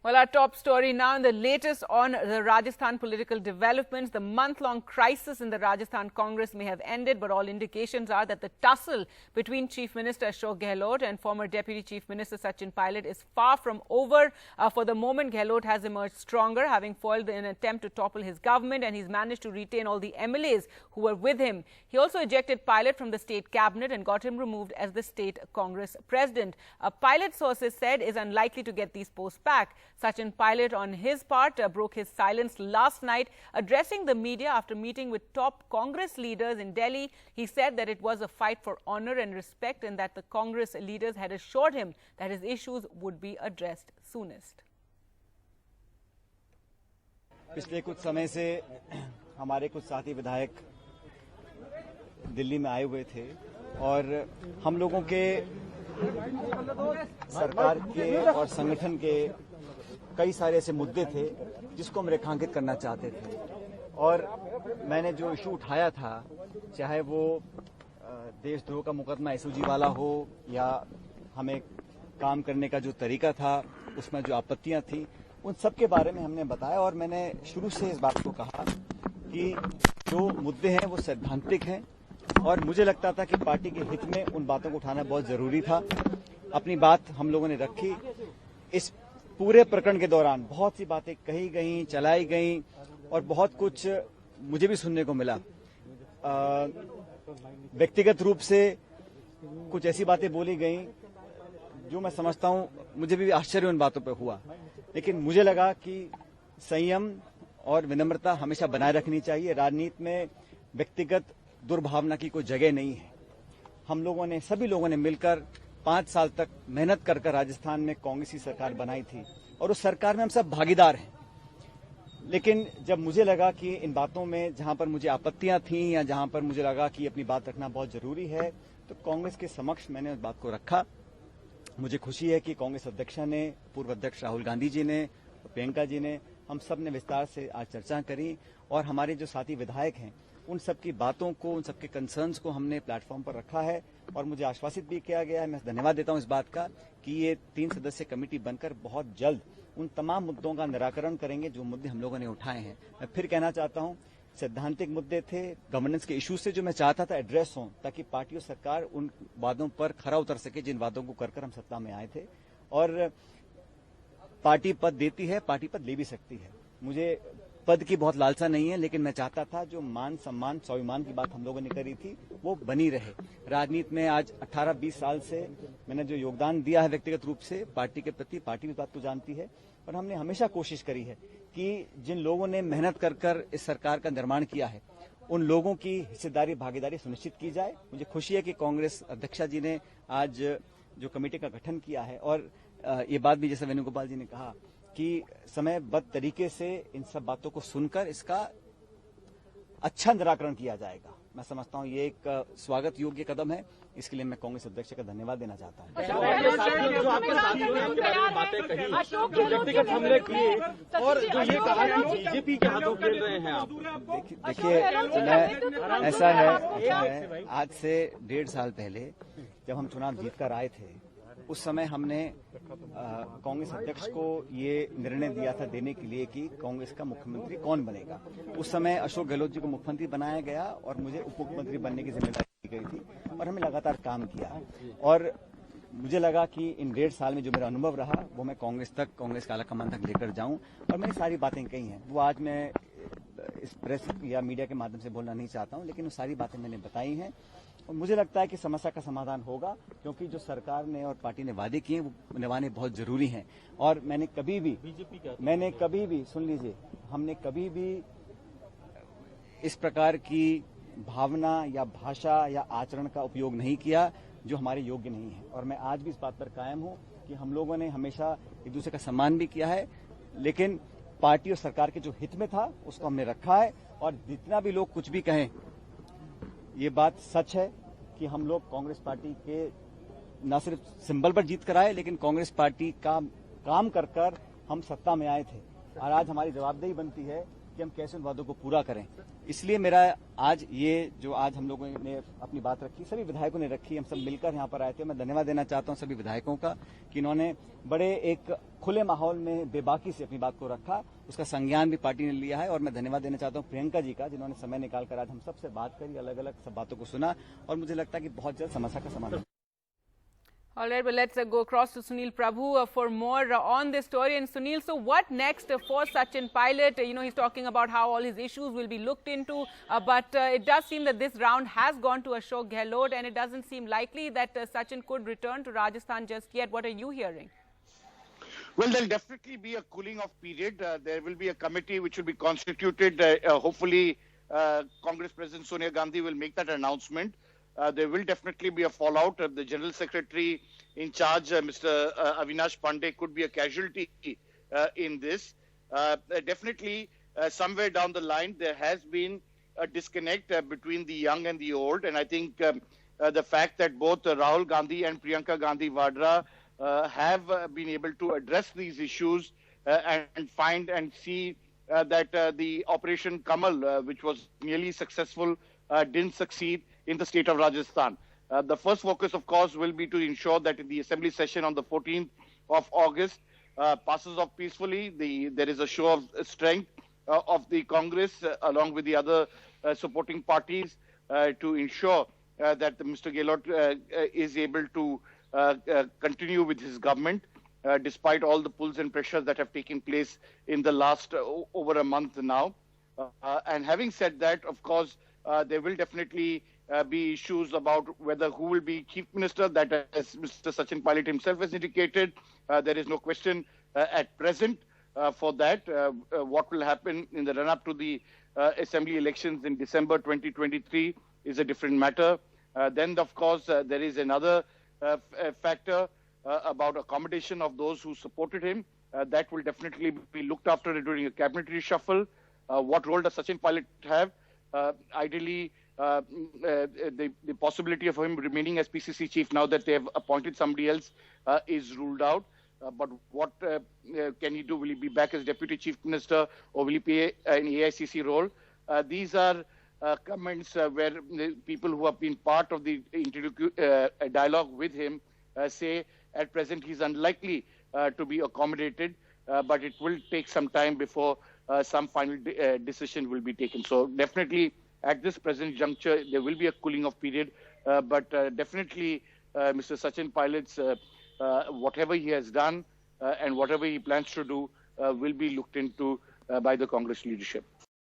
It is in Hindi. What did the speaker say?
Well, our top story now, and the latest on the Rajasthan political developments. The month-long crisis in the Rajasthan Congress may have ended, but all indications are that the tussle between Chief Minister Ashok Gehlot and former Deputy Chief Minister Sachin Pilot is far from over. For the moment, Gehlot has emerged stronger, having foiled an attempt to topple his government, and he's managed to retain all the MLAs who were with him. He also ejected Pilot from the state cabinet and got him removed as the state Congress president. Pilot, sources said, is unlikely to get these posts back. Sachin Pilot, on his part, broke his silence last night, addressing the media after meeting with top Congress leaders in Delhi. He said that it was a fight for honor and respect, and that the Congress leaders had assured him that his issues would be addressed soonest. पिछले कुछ समय से हमारे कुछ साथी विधायक दिल्ली में आए हुए थे और हम लोगों के सरकार के और संगठन के कई सारे ऐसे मुद्दे थे जिसको हम रेखांकित करना चाहते थे। और मैंने जो इशू उठाया था, चाहे वो देशद्रोह का मुकदमा एसओजी वाला हो या हमें काम करने का जो तरीका था उसमें जो आपत्तियां थी, उन सब के बारे में हमने बताया। और मैंने शुरू से इस बात को कहा कि जो मुद्दे हैं वो सैद्धांतिक हैं और मुझे लगता था कि पार्टी के हित में उन बातों को उठाना बहुत जरूरी था। अपनी बात हम लोगों ने रखी। इस पूरे प्रकरण के दौरान बहुत सी बातें कही गई, चलाई गई और बहुत कुछ मुझे भी सुनने को मिला। व्यक्तिगत रूप से कुछ ऐसी बातें बोली गई जो मैं समझता हूं मुझे भी आश्चर्य उन बातों पर हुआ, लेकिन मुझे लगा कि संयम और विनम्रता हमेशा बनाए रखनी चाहिए। राजनीति में व्यक्तिगत दुर्भावना की कोई जगह नहीं है। हम लोगों ने, सभी लोगों ने मिलकर 5 साल तक मेहनत कर राजस्थान में कांग्रेस की सरकार बनाई थी और उस सरकार में हम सब भागीदार हैं। लेकिन जब मुझे लगा कि इन बातों में जहां पर मुझे आपत्तियां थीं या जहां पर मुझे लगा कि अपनी बात रखना बहुत जरूरी है, तो कांग्रेस के समक्ष मैंने उस बात को रखा। मुझे खुशी है कि कांग्रेस अध्यक्ष ने, पूर्व अध्यक्ष राहुल गांधी जी ने, प्रियंका जी ने, हम सब ने विस्तार से आज चर्चा करी और हमारे जो साथी विधायक हैं उन सबकी बातों को, उन सबके कंसर्न्स को हमने प्लेटफॉर्म पर रखा है। और मुझे आश्वासित भी किया गया है, मैं धन्यवाद देता हूं इस बात का, कि ये 3 सदस्य कमेटी बनकर बहुत जल्द उन तमाम मुद्दों का निराकरण करेंगे जो मुद्दे हम लोगों ने उठाए हैं। मैं फिर कहना चाहता हूं, सैद्धांतिक मुद्दे थे, गवर्नेंस के इश्यूज से जो मैं चाहता था एड्रेस हों, ताकि पार्टी और सरकार उन वादों पर खरा उतर सके जिन वादों को कर हम सत्ता में आए थे। और पार्टी पद देती है, पार्टी पद ले भी सकती है। मुझे पद की बहुत लालसा नहीं है, लेकिन मैं चाहता था जो मान सम्मान स्वाभिमान की बात हम लोगों ने करी थी वो बनी रहे। राजनीति में आज 18-20 साल से मैंने जो योगदान दिया है व्यक्तिगत रूप से पार्टी के प्रति, पार्टी भी बात को जानती है। और हमने हमेशा कोशिश करी है कि जिन लोगों ने मेहनत कर इस सरकार का निर्माण किया है उन लोगों की हिस्सेदारी, भागीदारी सुनिश्चित की जाए। मुझे खुशी है कि कांग्रेस अध्यक्षा जी ने आज जो कमेटी का गठन किया है और ये बात भी जैसे वेणुगोपाल जी ने कहा कि समयबद्ध तरीके से इन सब बातों को सुनकर इसका अच्छा निराकरण किया जाएगा। मैं समझता हूं ये एक स्वागत योग्य कदम है। इसके लिए मैं कांग्रेस अध्यक्ष का धन्यवाद देना चाहता हूं। व्यक्तिगत हमले किए और जो ये कहा कि बीजेपी के हाथों खेल रहे हैं आप, देखिए, ऐसा है, आज से 1.5 साल पहले जब हम चुनाव जीतकर आए थे, उस समय हमने कांग्रेस अध्यक्ष को ये निर्णय दिया था देने के लिए कि कांग्रेस का मुख्यमंत्री कौन बनेगा। उस समय अशोक गहलोत जी को मुख्यमंत्री बनाया गया और मुझे उप मुख्यमंत्री बनने की जिम्मेदारी दी गई थी और हमने लगातार काम किया। और मुझे लगा कि इन 1.5 साल में जो मेरा अनुभव रहा वो मैं कांग्रेस तक, कांग्रेस का आलाकमान तक लेकर जाऊं। और मैंने सारी बातें कही हैं, वो आज मैं इस प्रेस या मीडिया के माध्यम से बोलना नहीं चाहता हूं, लेकिन वो सारी बातें मैंने बताई हैं। और मुझे लगता है कि समस्या का समाधान होगा, क्योंकि जो सरकार ने और पार्टी ने वादे किए वो निभाने बहुत जरूरी हैं। और मैंने कभी भी सुन लीजिए, हमने कभी भी इस प्रकार की भावना या भाषा या आचरण का उपयोग नहीं किया जो हमारे योग्य नहीं है। और मैं आज भी इस बात पर कायम हूं कि हम लोगों ने हमेशा एक दूसरे का सम्मान भी किया है, लेकिन पार्टी और सरकार के जो हित में था उसको हमने रखा है। और जितना भी लोग कुछ भी कहें, ये बात सच है कि हम लोग कांग्रेस पार्टी के न सिर्फ सिंबल पर जीत कर आए, लेकिन कांग्रेस पार्टी का काम कर हम सत्ता में आए थे। और आज हमारी जवाबदेही बनती है कि हम कैसे उन वादों को पूरा करें। इसलिए मेरा आज हम लोगों ने अपनी बात रखी, सभी विधायकों ने रखी, हम सब मिलकर यहाँ पर आए थे। मैं धन्यवाद देना चाहता हूँ सभी विधायकों का कि इन्होंने बड़े एक खुले माहौल में बेबाकी से अपनी बात को रखा, उसका संज्ञान भी पार्टी ने लिया है। और मैं धन्यवाद देना चाहता हूँ प्रियंका जी का, जिन्होंने समय निकालकर आज हम सबसे बात करी, अलग अलग सब बातों को सुना और मुझे लगता है कि बहुत जल्द समस्या का समाधान। All right, well, let's go across to Sunil Prabhu for more on this story. And Sunil, so what next for Sachin Pilot? He's talking about how all his issues will be looked into, but it does seem that this round has gone to Ashok Gehlot, and it doesn't seem likely that Sachin could return to Rajasthan just yet. What are you hearing? Well, there'll definitely be a cooling off period. There will be a committee which will be constituted. Hopefully, Congress President Sonia Gandhi will make that announcement. There will definitely be a fallout. The General Secretary in charge, Mr. Avinash Pandey, could be a casualty in this. Definitely, somewhere down the line, there has been a disconnect between the young and the old. And I think the fact that both Rahul Gandhi and Priyanka Gandhi Vadra have been able to address these issues and find and see that the Operation Kamal, which was nearly successful, didn't succeed in the state of Rajasthan. The first focus, of course, will be to ensure that the assembly session on the 14th of August passes off peacefully. There is a show of strength of the Congress along with the other supporting parties to ensure that Mr. Gehlot is able to continue with his government despite all the pulls and pressures that have taken place in the last over a month now. And having said that, of course, there will definitely be issues about who will be chief minister. That, as Mr. Sachin Pilot himself has indicated, there is no question at present for that. What will happen in the run-up to the assembly elections in December 2023 is a different matter. Then, of course, there is another factor about accommodation of those who supported him. That will definitely be looked after during a cabinet reshuffle. What role does Sachin Pilot have? Ideally, the possibility of him remaining as PCC chief now that they have appointed somebody else is ruled out. But what can he do? Will he be back as deputy chief minister, or will he play an AICC role? These are comments where people who have been part of the dialogue with him say at present he's unlikely to be accommodated, but it will take some time before some final decision will be taken. So definitely at this present juncture, there will be a cooling off period, but definitely Mr. Sachin Pilot's whatever he has done and whatever he plans to do will be looked into by the Congress leadership.